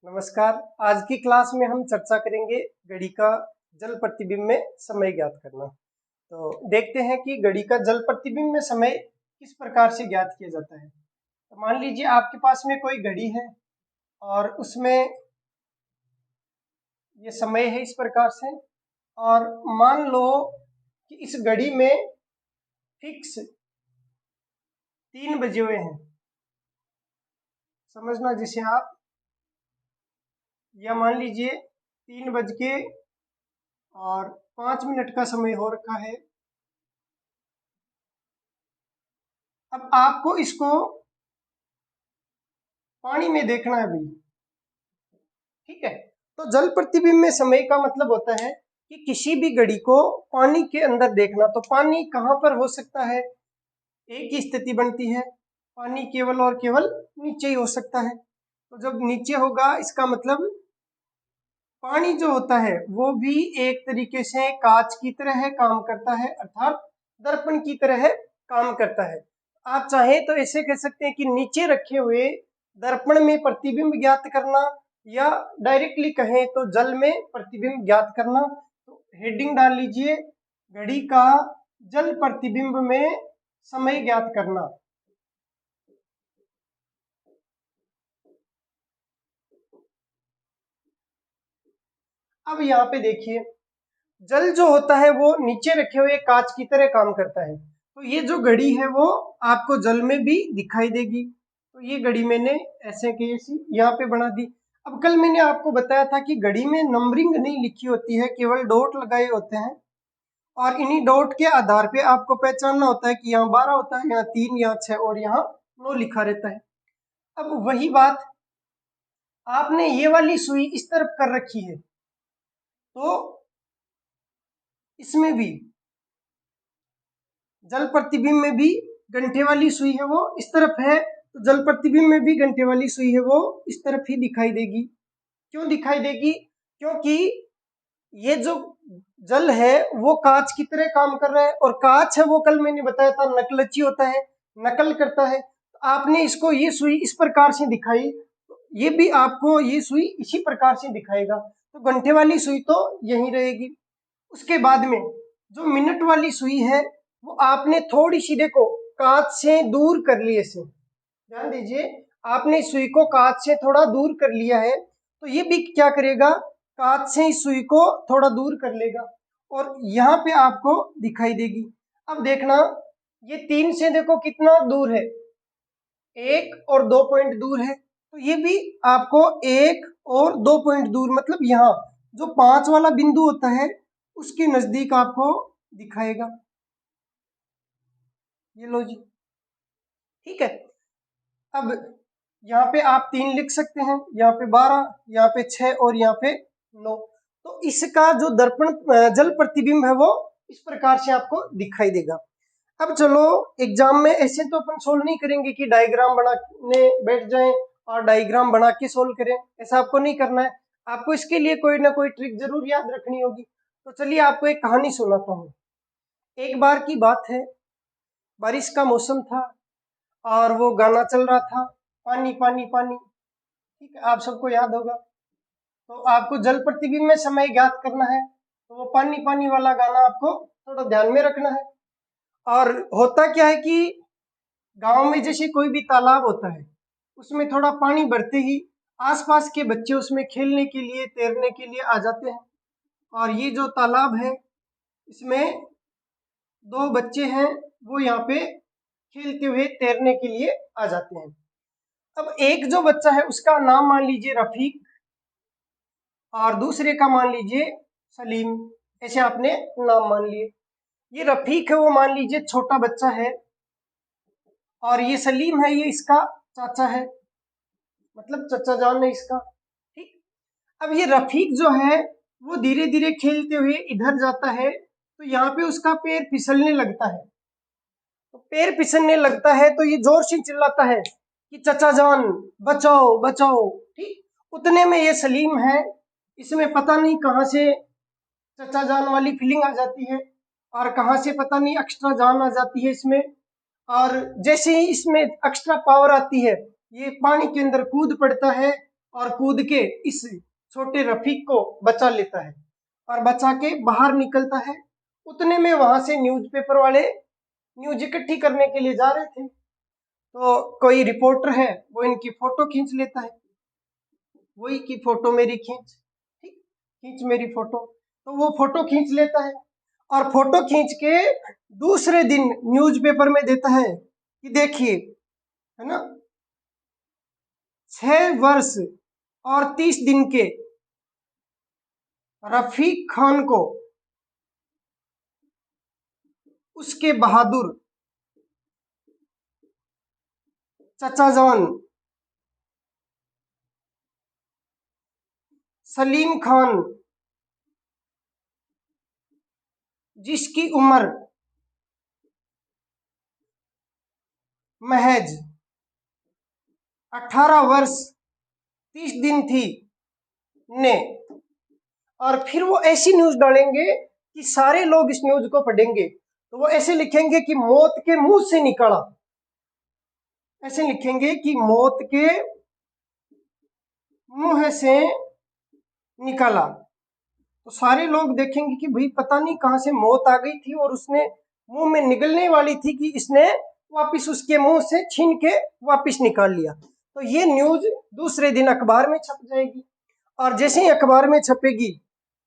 नमस्कार। आज की क्लास में हम चर्चा करेंगे घड़ी का जल प्रतिबिंब में समय ज्ञात करना। तो देखते हैं कि घड़ी का जल प्रतिबिंब में समय किस प्रकार से ज्ञात किया जाता है। तो मान लीजिए आपके पास में कोई घड़ी है और उसमें ये समय है इस प्रकार से, और मान लो कि इस घड़ी में फिक्स 3 बजे हुए हैं। समझना, जिसे आप या मान लीजिए 3:05 का समय हो रखा है। अब आपको इसको पानी में देखना है भाई, ठीक है। तो जल प्रतिबिंब में समय का मतलब होता है कि किसी भी घड़ी को पानी के अंदर देखना। तो पानी कहाँ पर हो सकता है? एक ही स्थिति बनती है, पानी केवल और केवल नीचे ही हो सकता है। तो जब नीचे होगा इसका मतलब पानी जो होता है वो भी एक तरीके से कांच की तरह काम करता है, अर्थात दर्पण की तरह काम करता है। आप चाहें तो ऐसे कह सकते हैं कि नीचे रखे हुए दर्पण में प्रतिबिंब ज्ञात करना, या डायरेक्टली कहें तो जल में प्रतिबिंब ज्ञात करना। तो हेडिंग डाल लीजिए, घड़ी का जल प्रतिबिंब में समय ज्ञात करना। अब यहाँ पे देखिए, जल जो होता है वो नीचे रखे हुए कांच की तरह काम करता है। तो ये जो घड़ी है वो आपको जल में भी दिखाई देगी। तो ये घड़ी मैंने ऐसे की ऐसी यहाँ पे बना दी। अब कल मैंने आपको बताया था कि घड़ी में नंबरिंग नहीं लिखी होती है, केवल डॉट लगाए होते हैं, और इन्हीं डॉट के आधार पे आपको पहचानना होता है कि यहाँ 12 होता है, यहाँ 3, यहाँ 6 और यहाँ 9 लिखा रहता है। अब वही बात आपने ये वाली सुई इस तरफ कर रखी है, तो इसमें भी जल प्रतिबिंब में भी घंटे वाली सुई है वो इस तरफ है, तो जल प्रतिबिंब में भी घंटे वाली सुई है वो इस तरफ ही दिखाई देगी। क्यों दिखाई देगी? क्योंकि ये जो जल है वो कांच की तरह काम कर रहा है, और कांच है वो कल मैंने बताया था नकलची होता है, नकल करता है। तो आपने इसको ये सुई इस प्रकार से दिखाई, ये भी आपको ये सुई इसी प्रकार से दिखाएगा। तो घंटे वाली सुई तो यहीं रहेगी। उसके बाद में जो मिनट वाली सुई है वो आपने थोड़ी सी देखो कांच से दूर कर ली। ऐसे ध्यान दीजिए, आपने इस सुई को कांच से थोड़ा दूर कर लिया है, तो ये भी क्या करेगा, कांच से इस सुई को थोड़ा दूर कर लेगा और यहाँ पे आपको दिखाई देगी। अब देखना, ये 3 से देखो कितना दूर है, 1 और 2 पॉइंट दूर है। तो ये भी आपको 1 और 2 पॉइंट दूर, मतलब यहाँ जो 5 वाला बिंदु होता है उसके नजदीक आपको दिखाएगा। ये लो जी, ठीक है। अब यहाँ पे आप 3 लिख सकते हैं, यहाँ पे 12, यहाँ पे 6 और यहाँ पे 9। तो इसका जो दर्पण जल प्रतिबिंब है वो इस प्रकार से आपको दिखाई देगा। अब चलो, एग्जाम में ऐसे तो अपन सोल्व नहीं करेंगे कि डायग्राम बनाने बैठ जाएं और डायग्राम बना के सोल्व करें, ऐसा आपको नहीं करना है। आपको इसके लिए कोई ना कोई ट्रिक जरूर याद रखनी होगी। तो चलिए आपको एक कहानी सुनाता हूँ। एक बार की बात है, बारिश का मौसम था और वो गाना चल रहा था, पानी पानी पानी, ठीक है, आप सबको याद होगा। तो आपको जल प्रतिबिंब में समय ज्ञात करना है, तो वो पानी पानी वाला गाना आपको थोड़ा ध्यान में रखना है। और होता क्या है कि गांव में जैसे कोई भी तालाब होता है, उसमें थोड़ा पानी भरते ही आसपास के बच्चे उसमें खेलने के लिए, तैरने के लिए आ जाते हैं। और ये जो तालाब है इसमें 2 बच्चे हैं, वो यहाँ पे खेलते हुए तैरने के लिए आ जाते हैं। अब एक जो बच्चा है उसका नाम मान लीजिए रफीक, और दूसरे का मान लीजिए सलीम, ऐसे आपने नाम मान लिए। ये रफीक है वो मान लीजिए छोटा बच्चा है, और ये सलीम है ये इसका चाचा है, मतलब चचा जान है इसका, ठीक। अब ये रफीक जो है वो धीरे धीरे खेलते हुए इधर जाता है, तो यहाँ पे उसका पैर फिसलने लगता है। तो पैर फिसलने लगता है तो ये जोर से चिल्लाता है कि चचा जान बचाओ बचाओ, ठीक। उतने में ये सलीम है, इसमें पता नहीं कहाँ से चचा जान वाली फीलिंग आ जाती है, और कहाँ से पता नहीं एक्स्ट्रा जान आ जाती है इसमें। और जैसे ही इसमें एक्स्ट्रा पावर आती है, ये पानी के अंदर कूद पड़ता है और कूद के इस छोटे रफीक को बचा लेता है और बचा के बाहर निकलता है। उतने में वहां से न्यूज़पेपर वाले न्यूज इकट्ठी करने के लिए जा रहे थे, तो कोई रिपोर्टर है वो इनकी फोटो खींच लेता है। वही की फोटो मेरी खींच, ठीक, खींच मेरी फोटो। तो वो फोटो खींच लेता है और फोटो खींच के दूसरे दिन न्यूज़पेपर में देता है कि देखिए, है ना, 6 वर्ष और 30 दिन के रफीक खान को उसके बहादुर चचा जान सलीम खान, जिसकी उम्र महज 18 वर्ष 30 दिन थी, ने, और फिर वो ऐसी न्यूज डालेंगे कि सारे लोग इस न्यूज को पढ़ेंगे, तो वो ऐसे लिखेंगे कि मौत के मुंह से निकाला, ऐसे लिखेंगे कि मौत के मुंह से निकाला। तो सारे लोग देखेंगे कि भाई पता नहीं कहां से मौत आ गई थी और उसने मुंह में निकलने वाली थी कि इसने वापिस उसके मुंह से छीन के वापिस निकाल लिया। तो ये न्यूज दूसरे दिन अखबार में छप जाएगी और जैसे ही अखबार में छपेगी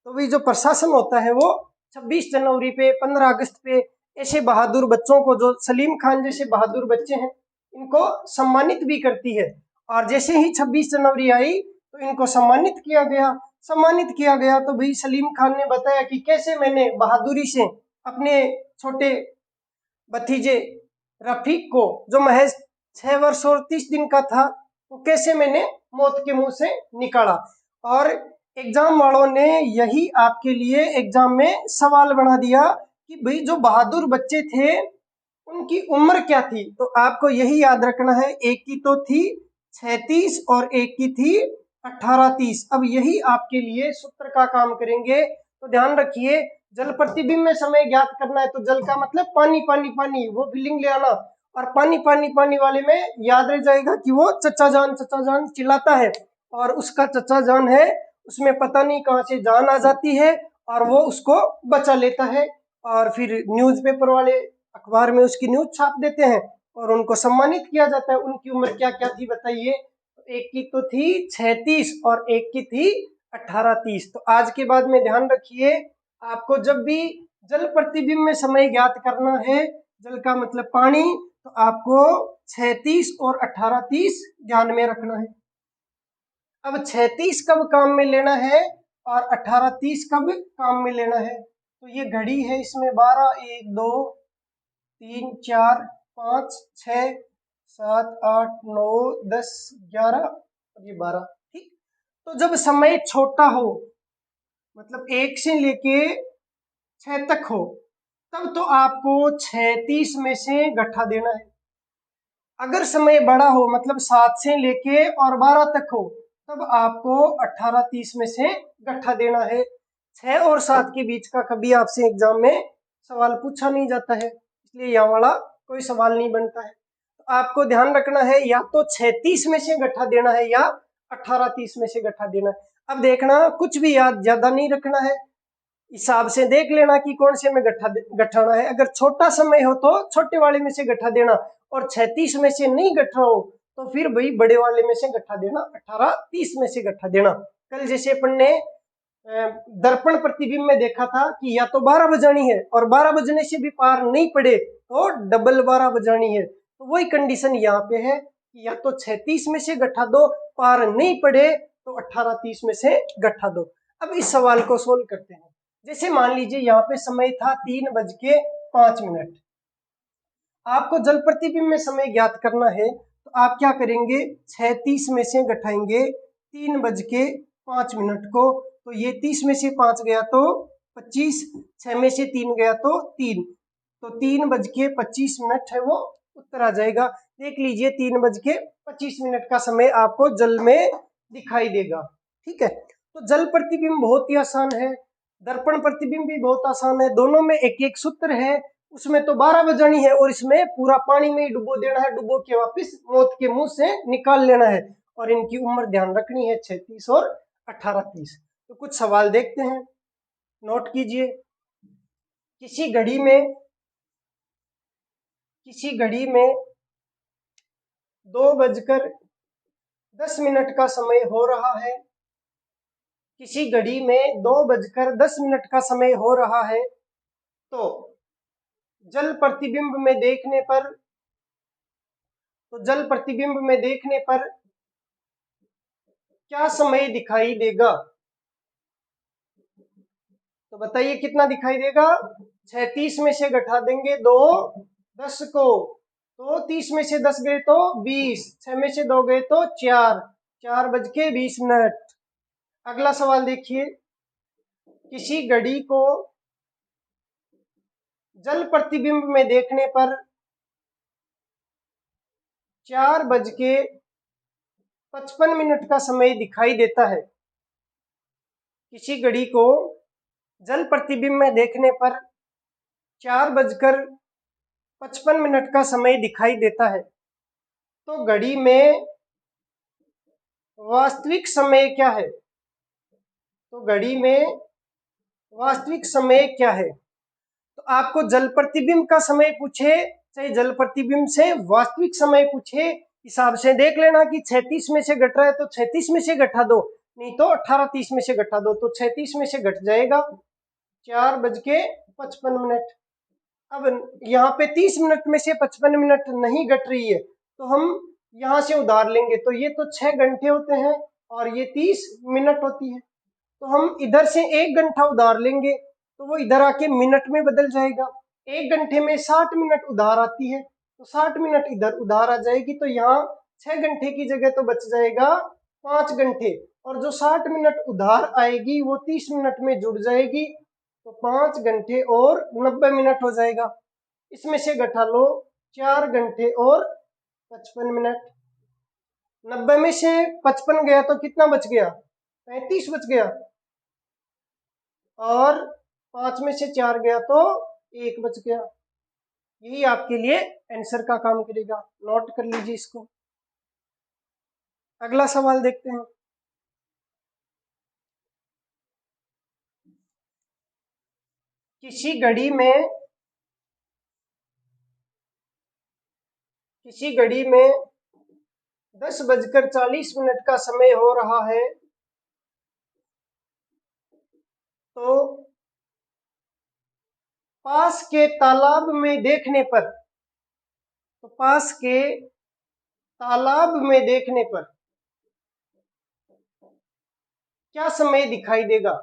तो वही जो प्रशासन होता है वो 26 जनवरी पे, 15 अगस्त पे ऐसे बहादुर बच्चों को, जो सलीम खान जैसे बहादुर बच्चे हैं, इनको सम्मानित भी करती है। और जैसे ही 26 जनवरी आई तो इनको सम्मानित किया गया। तो भाई सलीम खान ने बताया कि कैसे मैंने बहादुरी से अपने छोटे भतीजे रफीक को, जो महज 6 वर्ष और 30 दिन का था, तो कैसे मैंने मौत के मुंह से निकाला। और एग्जाम वालों ने यही आपके लिए एग्जाम में सवाल बना दिया कि भाई जो बहादुर बच्चे थे उनकी उम्र क्या थी। तो आपको यही याद रखना है, एक की तो थी 36 और एक की थी 18-30। अब यही आपके लिए सूत्र का काम करेंगे। तो ध्यान रखिए, जल प्रतिबिंब में समय ज्ञात करना है तो जल का मतलब पानी पानी पानी, वो फीलिंग ले आना। और पानी पानी पानी वाले में याद रह जाएगा कि वो चचा जान चिल्लाता है और उसका चचा जान है, उसमें पता नहीं कहां से जान आ जाती है और वो उसको बचा लेता है। और फिर न्यूज़पेपर वाले अखबार में उसकी न्यूज छाप देते हैं और उनको सम्मानित किया जाता है। उनकी उम्र क्या क्या थी बताइए? एक की तो थी 36 और एक की थी 18-30। तो आज के बाद में ध्यान रखिए, आपको जब भी जल प्रतिबिंब में समय ज्ञात करना है, जल का मतलब पानी, तो आपको 36 और 18-30 ध्यान में रखना है। अब 36 कब काम में लेना है और 18-30 कब काम में लेना है? तो ये घड़ी है, इसमें 12, 1, 2, 3, 4, 5, 6, 7, 8, 9, 10, 11 और ये 12, ठीक। तो जब समय छोटा हो, मतलब 1 से लेके 6 तक हो, तब तो आपको 36 में से गट्ठा देना है। अगर समय बड़ा हो, मतलब 7 से लेके और 12 तक हो, तब आपको 18-30 में से गट्ठा देना है। 6 और 7 के बीच का कभी आपसे एग्जाम में सवाल पूछा नहीं जाता है, इसलिए यहाँ वाला कोई सवाल नहीं बनता है। तो आपको ध्यान रखना है, या तो 36 में से गट्ठा देना है या 18-30 में से गट्ठा देना है। अब देखना, कुछ भी याद ज्यादा नहीं रखना है, हिसाब से देख लेना कि कौन से में गठाना है। अगर छोटा समय हो तो छोटे वाले में से गट्ठा देना, और 36 में से नहीं गट्ठा हो तो फिर भाई बड़े वाले में से गट्ठा देना, 18-30 में से गट्ठा देना। कल जैसे अपन ने दर्पण प्रतिबिंब में देखा था कि या तो 12 बजानी है और 12 बजने से भी पार नहीं पड़े तो डबल 12 बजानी है। तो वही कंडीशन यहाँ पे है कि या तो 36 में से गट्ठा दो, पार नहीं पड़े तो 18-30 में से गट्ठा दो। अब इस सवाल को सोल्व करते हैं। जैसे मान लीजिए यहाँ पे समय था 3:05। आपको जल प्रतिबिंब में समय ज्ञात करना है, तो आप क्या करेंगे, 36 में से घटाएंगे 3:05 को, तो ये 30 में से 5 गया तो 25, 6 में से 3 गया तो 3, तो 3:25 है वो उत्तर आ जाएगा। देख लीजिए 3:25 का समय आपको जल में दिखाई देगा, ठीक है। तो जल प्रतिबिंब बहुत ही आसान है, दर्पण प्रतिबिंब भी बहुत आसान है, दोनों में एक एक सूत्र है। उसमें तो 12 बजानी है और इसमें पूरा पानी में ही डुबो देना है, डुबो के वापस मौत के मुंह से निकाल लेना है। और इनकी उम्र ध्यान रखनी है 36 और 18-30। तो कुछ सवाल देखते हैं, नोट कीजिए। किसी घड़ी में 2:10 का समय हो रहा है। किसी घड़ी में 2:10 का समय हो रहा है, तो जल प्रतिबिंब में देखने पर क्या समय दिखाई देगा? तो बताइए कितना दिखाई देगा? 36 में से घटा देंगे 2 10 को, तो 30 में से 10 गए तो 20, 6 में से 2 गए तो 4:20। अगला सवाल देखिए। किसी घड़ी को जल प्रतिबिंब में देखने पर 4:55 का समय दिखाई देता है। किसी घड़ी को जल प्रतिबिंब में देखने पर 4:55 का समय दिखाई देता है। तो घड़ी में वास्तविक समय क्या है? तो घड़ी में वास्तविक समय क्या है? तो आपको जल प्रतिबिंब का समय पूछे चाहे जल प्रतिबिंब से वास्तविक समय पूछे, हिसाब से देख लेना कि 36 में से घट रहा है तो 36 में से घटा दो, नहीं तो 18-30 में से घटा दो, तो 36 में से घट जाएगा 4:55। अब यहाँ पे 30 मिनट में से 55 मिनट नहीं घट रही है, तो हम यहाँ से उधार लेंगे, तो ये तो 6 घंटे होते हैं और ये 30 मिनट होती है, तो हम इधर से 1 घंटा उधार लेंगे, तो वो इधर आके मिनट में बदल जाएगा। 1 घंटे में 60 मिनट उधार आती है, तो 60 मिनट इधर उधार आ जाएगी, तो यहाँ 6 घंटे की जगह तो बच जाएगा 5 घंटे, और जो 60 मिनट उधार आएगी वो 30 मिनट में जुड़ जाएगी, तो 5 घंटे और 90 मिनट हो जाएगा। इसमें से घटा लो 4 घंटे और 55 मिनट। 90 में से 55 गया तो कितना बच गया? 35 बच गया, और 5 में से 4 गया तो 1 बच गया। यही आपके लिए आंसर का काम करेगा, नोट कर लीजिए इसको। अगला सवाल देखते हैं। किसी घड़ी में 10:40 का समय हो रहा है, तो पास के तालाब में देखने पर क्या समय दिखाई देगा?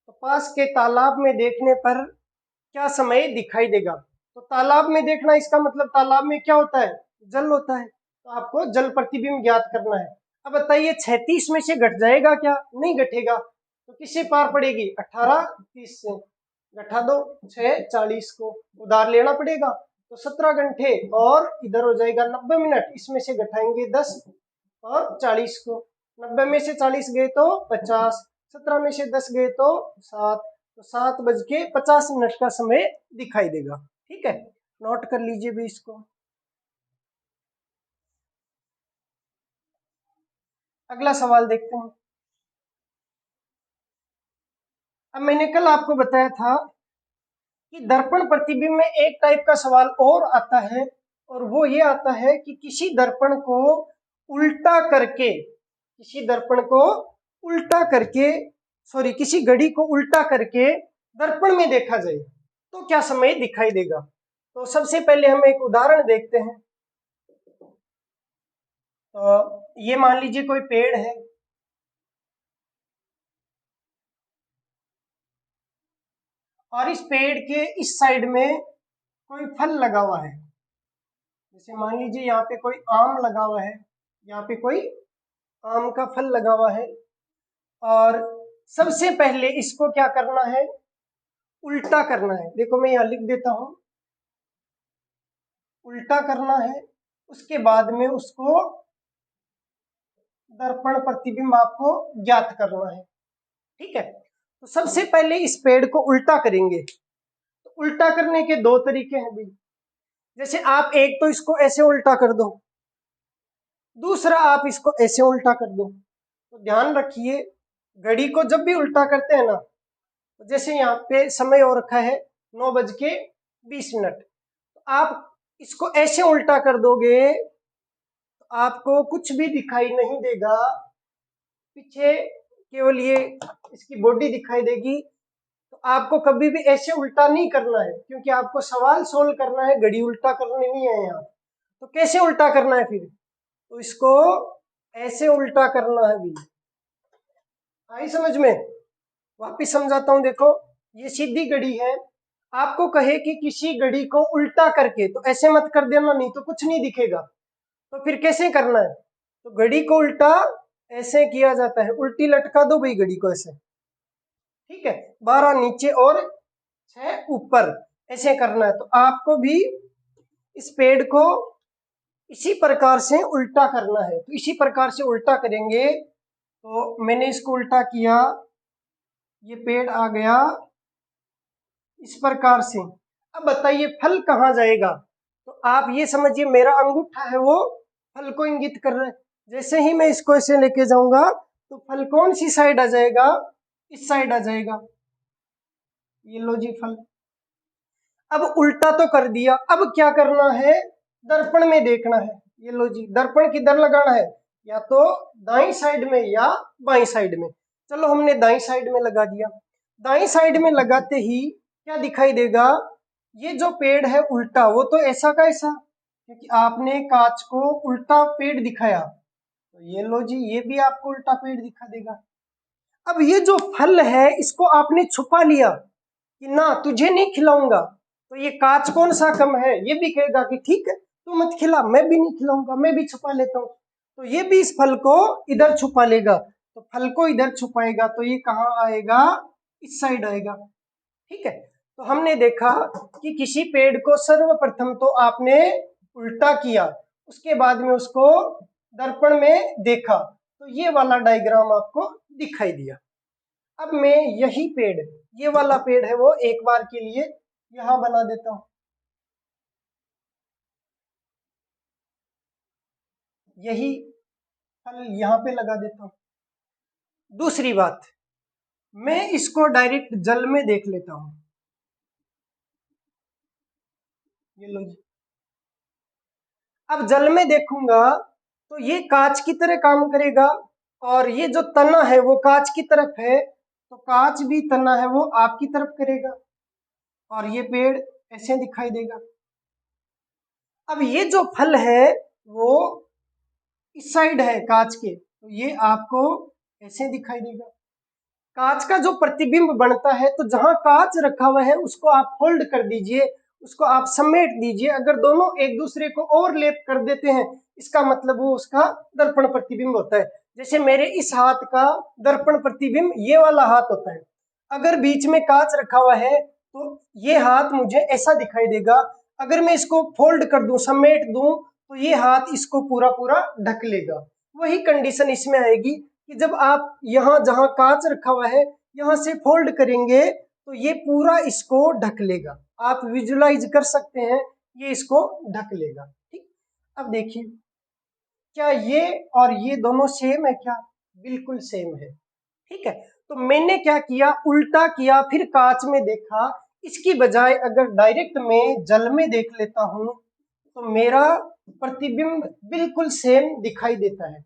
तो पास के तालाब में देखने पर क्या समय दिखाई देगा? तो तालाब में देखना, इसका मतलब तालाब में क्या होता है? जल होता है, तो आपको जल प्रतिबिंब ज्ञात करना है। अब बताइए 36 में से घट जाएगा क्या? नहीं घटेगा, तो किससे पार पड़ेगी? 18-30 से। घटा दो 6:40 को, उधार लेना पड़ेगा, तो 17 घंटे और इधर हो जाएगा 90 मिनट। इसमें से घटाएंगे 10 और 40 को, 90 में से 40 गए तो 50, 17 में से 10 गए तो 7, तो 7:50 का समय दिखाई देगा। ठीक है, नोट कर लीजिए भी इसको। अगला सवाल देखते हैं। अब मैंने कल आपको बताया था कि दर्पण प्रतिबिंब में एक टाइप का सवाल और आता है, और वो ये आता है कि किसी दर्पण को उल्टा करके किसी घड़ी को उल्टा करके दर्पण में देखा जाए तो क्या समय दिखाई देगा? तो सबसे पहले हम एक उदाहरण देखते हैं। तो ये मान लीजिए कोई पेड़ है, और इस पेड़ के इस साइड में कोई फल लगा हुआ है। जैसे मान लीजिए यहाँ पे कोई आम लगा हुआ है, यहाँ पे कोई आम का फल लगा हुआ है, और सबसे पहले इसको क्या करना है? उल्टा करना है। देखो मैं यहाँ लिख देता हूं, उल्टा करना है। उसके बाद में उसको दर्पण प्रतिबिंब आपको ज्ञात करना है। ठीक है, तो सबसे पहले इस पेड़ को उल्टा करेंगे। तो उल्टा करने के 2 तरीके हैं भाई। जैसे आप एक तो इसको ऐसे उल्टा कर दो, दूसरा आप इसको ऐसे उल्टा कर दो। तो ध्यान रखिए, घड़ी को जब भी उल्टा करते हैं ना, तो जैसे यहाँ पे समय हो रखा है 9:20, तो आप इसको ऐसे उल्टा कर दोगे तो आपको कुछ भी दिखाई नहीं देगा, पीछे केवल ये इसकी बॉडी दिखाई देगी। तो आपको कभी भी ऐसे उल्टा नहीं करना है, क्योंकि आपको सवाल सोल्व करना है, घड़ी उल्टा करने नहीं है यहाँ। तो कैसे उल्टा करना है फिर? तो इसको ऐसे उल्टा करना है भी। आई समझ में? वापिस समझाता हूं, देखो ये सीधी घड़ी है, आपको कहे कि किसी घड़ी को उल्टा करके, तो ऐसे मत कर देना, नहीं तो कुछ नहीं दिखेगा। तो फिर कैसे करना है? तो घड़ी को उल्टा ऐसे किया जाता है, उल्टी लटका दो भाई घड़ी को ऐसे, ठीक है, 12 नीचे और 6 ऊपर, ऐसे करना है। तो आपको भी इस पेड़ को इसी प्रकार से उल्टा करना है। तो इसी प्रकार से उल्टा करेंगे। तो मैंने इसको उल्टा किया, ये पेड़ आ गया इस प्रकार से। अब बताइए फल कहाँ जाएगा? तो आप ये समझिए, मेरा अंगूठा है वो फल को इंगित कर रहा है। जैसे ही मैं इसको ऐसे लेके जाऊंगा तो फल कौन सी साइड आ जाएगा? इस साइड आ जाएगा। ये लो जी फल। अब उल्टा तो कर दिया, अब क्या करना है? दर्पण में देखना है। ये लो जी, दर्पण किधर लगाना है? या तो दाई साइड में या बाई साइड में। चलो हमने दाई साइड में लगा दिया। दाई साइड में लगाते ही क्या दिखाई देगा? ये जो पेड़ है उल्टा, वो तो ऐसा का ऐसा, क्योंकि आपने कांच को उल्टा पेड़ दिखाया। तो ये लो जी, ये भी आपको उल्टा पेड़ दिखा देगा। अब ये जो फल है इसको आपने छुपा लिया कि ना तुझे नहीं खिलाऊंगा, तो ये कांच कौन सा कम है? ये भी कहेगा कि ठीक है तू मत खिला, मैं भी नहीं खिलाऊंगा, मैं भी छुपा लेता हूँ। तो ये भी इस फल को इधर छुपा लेगा। तो फल को इधर छुपाएगा तो ये कहाँ आएगा? इस साइड आएगा, ठीक है। तो हमने देखा कि किसी पेड़ को सर्वप्रथम तो आपने उल्टा किया, उसके बाद में उसको दर्पण में देखा, तो ये वाला डायग्राम आपको दिखाई दिया। अब मैं यही पेड़, ये वाला पेड़ है वो एक बार के लिए यहां बना देता हूं, यही फल यहां पे लगा देता हूं। दूसरी बात, मैं इसको डायरेक्ट जल में देख लेता हूं। ये लो जी, अब जल में देखूंगा तो ये कांच की तरह काम करेगा, और ये जो तना है वो कांच की तरफ है, तो कांच भी तना है वो आपकी तरफ करेगा, और ये पेड़ ऐसे दिखाई देगा। अब ये जो फल है वो इस साइड है कांच के, तो ये आपको ऐसे दिखाई देगा। कांच का जो प्रतिबिंब बनता है, तो जहां कांच रखा हुआ है उसको आप फोल्ड कर दीजिए, उसको आप समेट दीजिए। अगर दोनों एक दूसरे को ओवरलैप कर देते हैं, इसका मतलब वो उसका दर्पण प्रतिबिंब होता है। जैसे मेरे इस हाथ का दर्पण प्रतिबिंब ये वाला हाथ होता है, अगर बीच में कांच रखा हुआ है तो ये हाथ मुझे ऐसा दिखाई देगा। अगर मैं इसको फोल्ड कर दूं, समेट दूं, तो ये हाथ इसको पूरा पूरा ढक लेगा। वही कंडीशन इसमें आएगी कि जब आप यहाँ जहां कांच रखा हुआ है यहाँ से फोल्ड करेंगे तो ये पूरा इसको ढक लेगा। आप विजुलाइज कर सकते हैं, ये इसको ढक लेगा, ठीक। अब देखिए, क्या ये और ये दोनों सेम है क्या? बिल्कुल सेम है, ठीक है। तो मैंने क्या किया? उल्टा किया, फिर कांच में देखा। इसकी बजाय अगर डायरेक्ट मैं जल में देख लेता हूं तो मेरा प्रतिबिंब बिल्कुल सेम दिखाई देता है।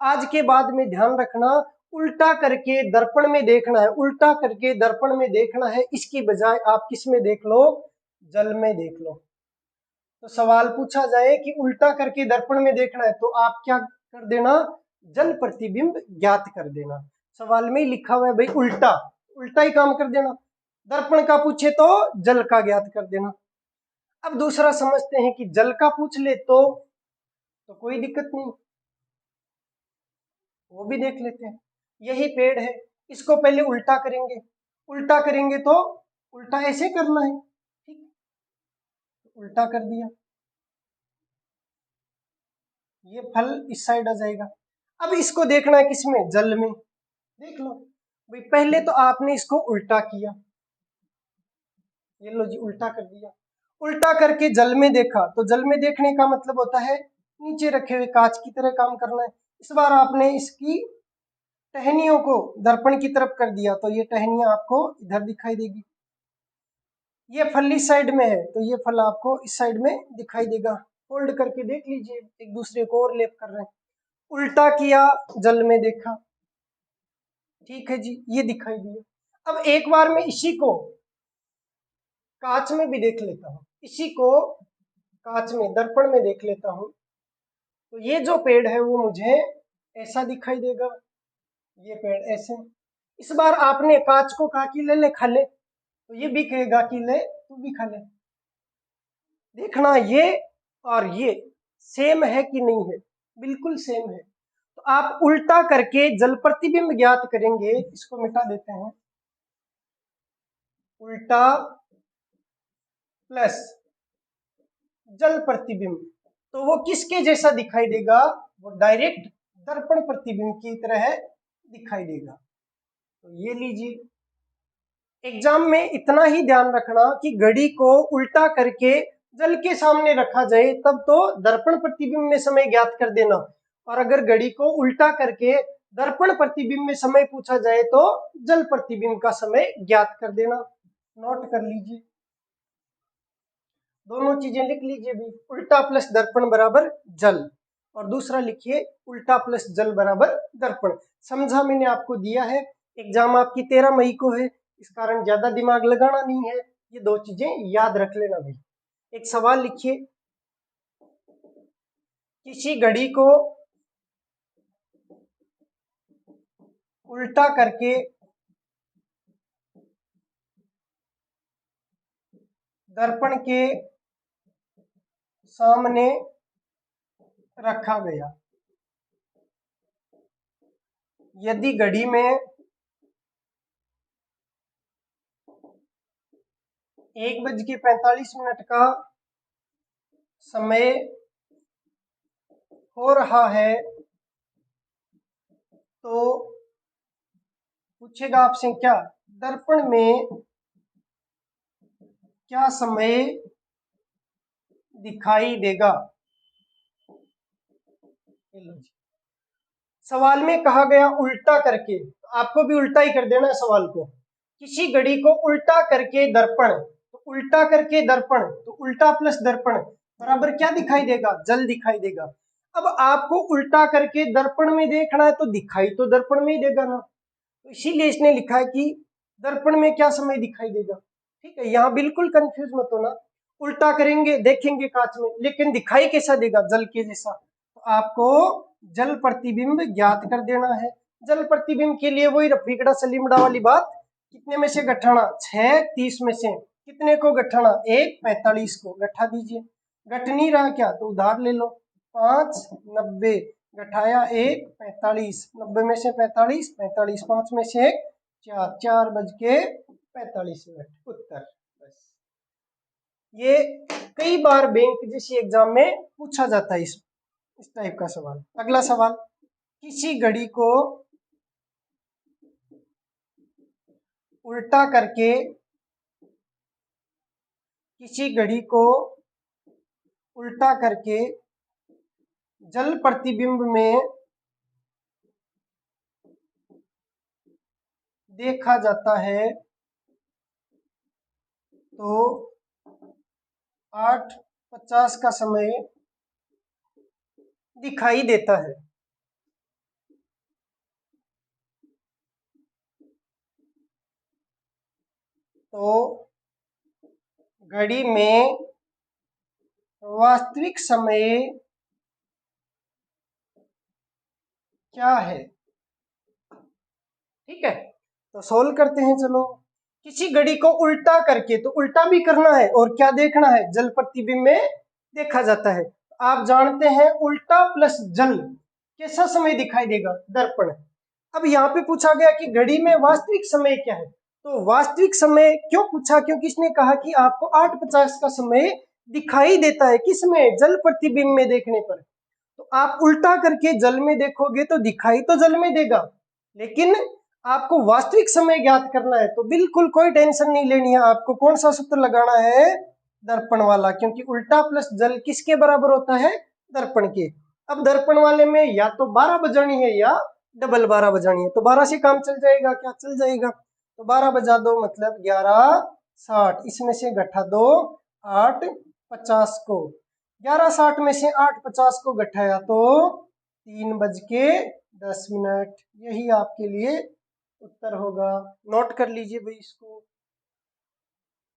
आज के बाद में ध्यान रखना, उल्टा करके दर्पण में देखना है, उल्टा करके दर्पण में देखना है, इसकी बजाय आप किस में देख लो? जल में देख लो। तो सवाल पूछा जाए कि उल्टा करके दर्पण में देखना है, तो आप क्या कर देना? जल प्रतिबिंब ज्ञात कर देना। सवाल में ही लिखा हुआ है भाई उल्टा, उल्टा ही काम कर देना। दर्पण का पूछे तो जल का ज्ञात कर देना। अब दूसरा समझते हैं कि जल का पूछ ले तो कोई दिक्कत नहीं, वो भी देख लेते हैं। यही पेड़ है, इसको पहले उल्टा करेंगे, उल्टा करेंगे तो उल्टा ऐसे करना है, ठीक, उल्टा कर दिया, ये फल इस साइड आ जाएगा। अब इसको देखना है किसमें? जल में। देख लो भाई, पहले तो आपने इसको उल्टा किया, ये लो जी उल्टा कर दिया, उल्टा करके जल में देखा। तो जल में देखने का मतलब होता है नीचे रखे हुए कांच की तरह काम करना है। इस बार आपने इसकी टहनियों को दर्पण की तरफ कर दिया तो ये टहनियां आपको इधर दिखाई देगी। ये फल इस साइड में है तो ये फल आपको इस साइड में दिखाई देगा। फोल्ड करके देख लीजिए, एक दूसरे को ओवरलैप कर रहे हैं। उल्टा किया, जल में देखा, ठीक है जी, ये दिखाई दिया। अब एक बार मैं इसी को कांच में भी देख लेता हूँ, इसी को कांच में दर्पण में देख लेता हूँ तो ये जो पेड़ है वो मुझे ऐसा दिखाई देगा, ये पेड़ ऐसे। इस बार आपने कांच को कहा कि ले ले खा ले तो ये भी कहेगा कि ले तू भी खा ले। देखना ये और ये सेम है कि नहीं है, बिल्कुल सेम है। तो आप उल्टा करके जल प्रतिबिंब ज्ञात करेंगे। इसको मिटा देते हैं, उल्टा प्लस जल प्रतिबिंब, तो वो किसके जैसा दिखाई देगा, वो डायरेक्ट दर्पण प्रतिबिंब की तरह दिखाई देगा। तो ये लीजिए, एग्जाम में इतना ही ध्यान रखना कि घड़ी को उल्टा करके जल के सामने रखा जाए तब तो दर्पण प्रतिबिंब में समय ज्ञात कर देना, और अगर घड़ी को उल्टा करके दर्पण प्रतिबिंब में समय पूछा जाए तो जल प्रतिबिंब का समय ज्ञात कर देना। नोट कर लीजिए, दोनों चीजें लिख लीजिए भी। उल्टा प्लस दर्पण बराबर जल, और दूसरा लिखिए उल्टा प्लस जल बराबर दर्पण। समझा मैंने आपको दिया है, एग्जाम आपकी 13 मई को है, इस कारण ज्यादा दिमाग लगाना नहीं है, ये दो चीजें याद रख लेना भाई। एक सवाल लिखिए, किसी घड़ी को उल्टा करके दर्पण के सामने रखा गया, यदि घड़ी में 1:45 का समय हो रहा है तो पूछेगा आपसे क्या, दर्पण में क्या समय दिखाई देगा। सवाल में कहा गया उल्टा करके, तो आपको भी उल्टा ही कर देना है सवाल को। किसी घड़ी को उल्टा करके दर्पण, तो उल्टा करके दर्पण, तो उल्टा प्लस दर्पण बराबर क्या दिखाई देगा, जल दिखाई देगा। अब आपको उल्टा करके दर्पण में देखना है तो दिखाई तो दर्पण में ही देगा ना, तो इसीलिए इसने लिखा है कि दर्पण में क्या समय दिखाई देगा। ठीक है, यहाँ बिल्कुल कंफ्यूज मत होना, उल्टा करेंगे देखेंगे कांच में, लेकिन दिखाई कैसा देगा, जल के जैसा। तो आपको जल प्रतिबिंब ज्ञात कर देना है। जल प्रतिबिंब के लिए वही रफीकड़ा सलीमड़ा वाली बात, कितने में से गठाना, 6 30 में से कितने को गठाना, 1 45 को गठा दीजिए। गठ नहीं रहा क्या तो उधार ले लो, 5 90 गठाया 1 45, 90 में से 45 45, 5 में से 1 4 4:45 उत्तर। बस ये कई बार बैंक जैसी एग्जाम में पूछा जाता है इस टाइप का सवाल। अगला सवाल, किसी घड़ी को उल्टा करके, किसी घड़ी को उल्टा करके जल प्रतिबिंब में देखा जाता है तो 8:50 का समय दिखाई देता है। तो घड़ी में वास्तविक समय क्या है। ठीक है, तो सोल्व करते हैं चलो। किसी घड़ी को उल्टा करके, तो उल्टा भी करना है और क्या देखना है, जल प्रतिबिंब में देखा जाता है। आप जानते हैं उल्टा प्लस जल कैसा समय दिखाई देगा, दर्पण। अब यहाँ पे पूछा गया कि घड़ी में वास्तविक समय क्या है, तो वास्तविक समय क्यों पूछा, क्योंकि इसने कहा कि आपको 8:50 का समय दिखाई देता है, किसमें, जल प्रतिबिंब में देखने पर। तो आप उल्टा करके जल में देखोगे तो दिखाई तो जल में देगा, लेकिन आपको वास्तविक समय ज्ञात करना है तो बिल्कुल कोई टेंशन नहीं लेनी है। आपको कौन सा सूत्र लगाना है, दर्पण वाला, क्योंकि उल्टा प्लस जल किसके बराबर होता है, दर्पण के। अब दर्पण वाले में या तो 12 बजानी है या डबल 12 बजानी है, तो 12 से काम चल जाएगा क्या? चल जाएगा। तो 12 बजा दो मतलब 1160, इसमें से घटा दो 850 को, 1160 में से 850 को घटाया तो 3:10। यही आपके लिए उत्तर होगा। नोट कर लीजिए भाई इसको।